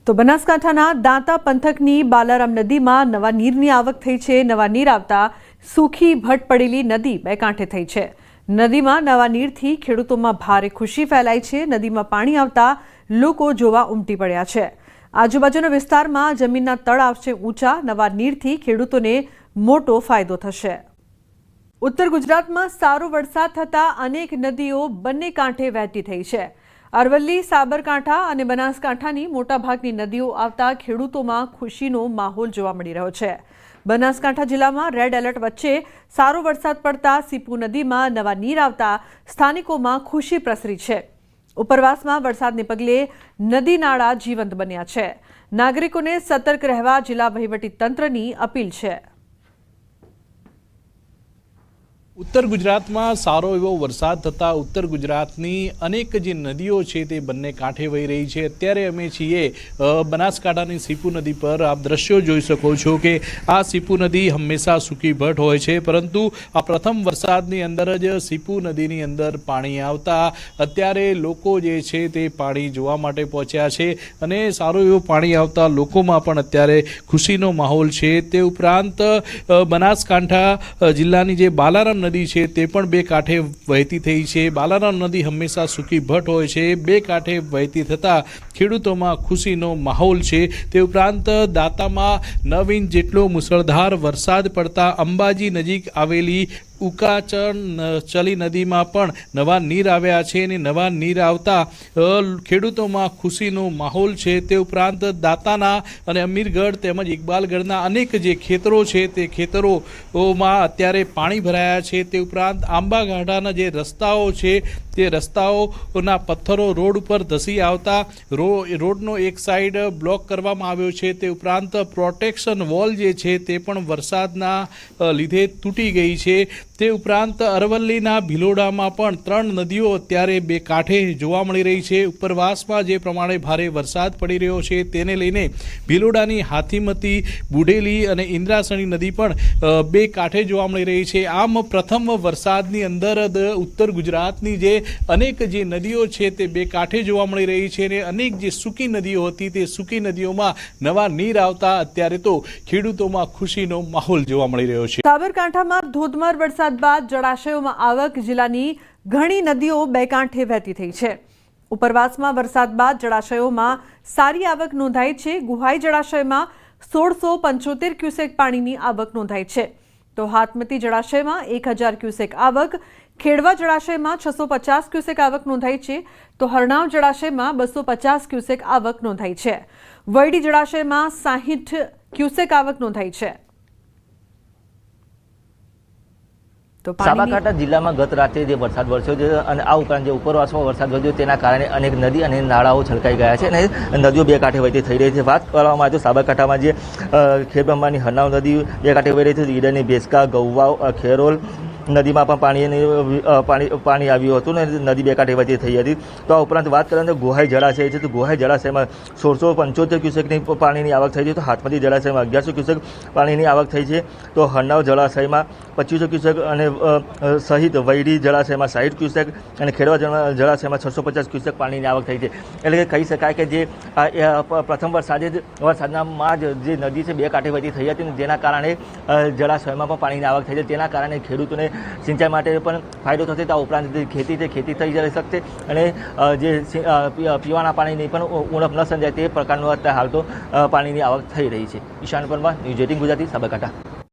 તો બનાસકાંઠાના દાંતા પંથકની બાલારામ નદીમાં નવા નીરની આવક થઈ છે। નવા નીર આવતા સૂકી ભટ પડેલી નદી બે કાંઠે થઈ છે। નદીમાં નવા નીરથી ખેડૂતોમાં ભારે ખુશી ફેલાઈ છે। નદીમાં પાણી આવતા લોકો જોવા ઉમટી પડ્યા છે। આજુબાજુના વિસ્તારમાં જમીનના તળ આવશે ઊંચા। નવા નીરથી ખેડૂતોને મોટો ફાયદો થશે। ઉત્તર ગુજરાતમાં સારો વરસાદ થતાં અનેક નદીઓ બંને કાંઠે વહેતી થઈ છે। અરવલ્લી, સાબરકાંઠા અને બનાસકાંઠાની મોટાભાગની નદીઓ આવતા ખેડૂતોમાં ખુશીનો માહોલ જોવા મળી રહ્યો છે। બનાસકાંઠા જિલ્લામાં રેડ એલર્ટ વચ્ચે સારો વરસાદ પડતા સીપુ નદીમાં નવા નીર આવતા સ્થાનિકોમાં ખુશી પ્રસરી છે। ઉપરવાસમાં વરસાદને પગલે નદી નાળા જીવંત બન્યા છે। નાગરિકોને સતર્ક રહેવા જિલ્લા વહીવટીતંત્રની અપીલ છે। उत्तर गुजरात में सारो एवो वरसाद थता उत्तर गुजरातनी अनेक जे नदीओ छे ते बंने कांठे वही रही है। अत्यारे अमे छीए बनासकांठानी सीपू नदी पर आप दृश्यों जोई शको छो कि आ सीपू नदी हमेशा सूकी भट होय छे, परंतु आ प्रथम वरसादनी अंदर ज सीपू नदीनी अंदर पाणी आवता अत्यारे लोको जे छे ते पाणी जोवा माटे पहोंच्या छे अने सारो एवो पाणी आवता लोकोमां पण अत्यारे खुशीनो माहोल छे। ते उपरांत बनासकांठा जिल्लानी जे बालाराम नदी है ते पण बे कांठे वहेती थई छे। बालाराम नदी हमेशा सूकी भट होय छे। बे कांठे वहेती थता खेडूतोमां खुशीनो माहोल छे। ते उपरांत दातामां नवीन जेटलो मुसळधार वरसाद पड़ता अंबाजी नजीक आवेली उकाचली नदी में पण नवा नीर आव्या छे ने नवा नीर आवता खेडूतोमां खुशीनो माहोल छे। ते उपरांत दाताना अने अमीरगढ़ तेमज इकबालगढ़ना अनेक जे खेतरो छे ते खेतरोमां अत्यारे पाणी भराया छे। ते उपरांत आंबागाडाना जे रस्ताओ छे ते रस्ताओना पत्थरो रोड पर धसी आवता रोडनो एक साइड ब्लॉक करवामां आव्यो छे। ते उपरांत प्रोटेक्शन वॉल जे छे ते पण वरसादना लीधे तूटी गई छे। ते उपरांत अरवल्लीना भीलोडामां पण 3 नदीओ अत्यारे बे कांठे जोवा मळी रही छे। उपरवासमां जे प्रमाणे भारे वरसाद पड़ी रह्यो छे तेने लईने भीलोडानी हाथीमती, बुढेली अने इंद्रासणी नदी पण बे कांठे जोवा मळी रही छे। आम प्रथम वरसादनी अंदर उत्तर गुजरातनी जे अनेक जे नदीओ छे ते बे कांठे जोवा मळी रही छे ने अनेक जे सूकी नदीओ हती ते सूकी नदीओमां नवा नीर आवता अत्यारे तो खेडूतोमां खुशीनो माहोल जोवा मळी रह्यो छे। साबरकांठामां धोधमार वरसाद बाद जળાશયોમાં આવક જિલ્લાની ઘણી નદીઓ બે કાંઠે વહેતી થઈ છે। ઉપરવાસમાં વરસાદ બાદ જળાશયોમાં સારી આવક નોંધાઈ છે। ગુહાઈ જળાશયમાં 1675 ક્યુસેક પાણીની આવક નોંધાઈ છે, તો હાથમતી જળાશયમાં 1000 ક્યુસેક આવક, ખેડવા જળાશયમાં 650 ક્યુસેક આવક નોંધાઈ છે, તો હરણાવ જળાશયમાં 250 ક્યુસેક આવક નોંધાઈ છે। વૈડી જળાશયમાં 60 ક્યુસેક આવક નોંધાઈ છે। साबरकांठा जिला में गत रात्रे जो वरसाद वरस्यो आ उपरांत जो उपरवासमां वरसाद वध्यो तेना कारणे अनेक नदी और नाळाओ छलकाई गया है अने नदीओ बे कांठे वहीती थई रही है। बात करवामां आवे तो साबरकांठामां जे खेडब्रह्मानी हरनाव नदी बे कांठे वही रही है। ईडरनी बेसका, गौवाव, खेरोल नदी में पाणी आव्युं हतुं ने नदी बे कांठे वहीती थई हती। तो आ उपरांत बात करीए तो गोहाई जलाशय है तो गोहाई जलाशय में 1675 क्यूसेकनी पाणीनी आवक थई है, तो हाथमती जलाशय में 1100 क्यूसेक पाणीनी आवक थई है। तो हरनाव जलाशय में 2500 क्यूसेक अने सहित वैडी जलाशय में 60 क्यूसेक और खेड़वा जलाशय में 650 क्यूसेक पानी की आवक थई है। एटले कही शकाय कि जे प्रथम वरसादमां जे नदी है बे कांठे वहीती थई हती जेना कारणे जलाशयमां पण पाणीनी आवक थई है। तेना कारणे खेडूतोने सिंचाई माटे पण फायदो थशे। तो उपरांत खेती है खेती थई शकशे अने जे पीवाना पाणीनी पण उणप न सर्जाय ते प्रकारनो हाल तो पाणीनी आवक थई रही है। ईशान परमार, न्यूज़ 18 गुजराती, साबरकांठा।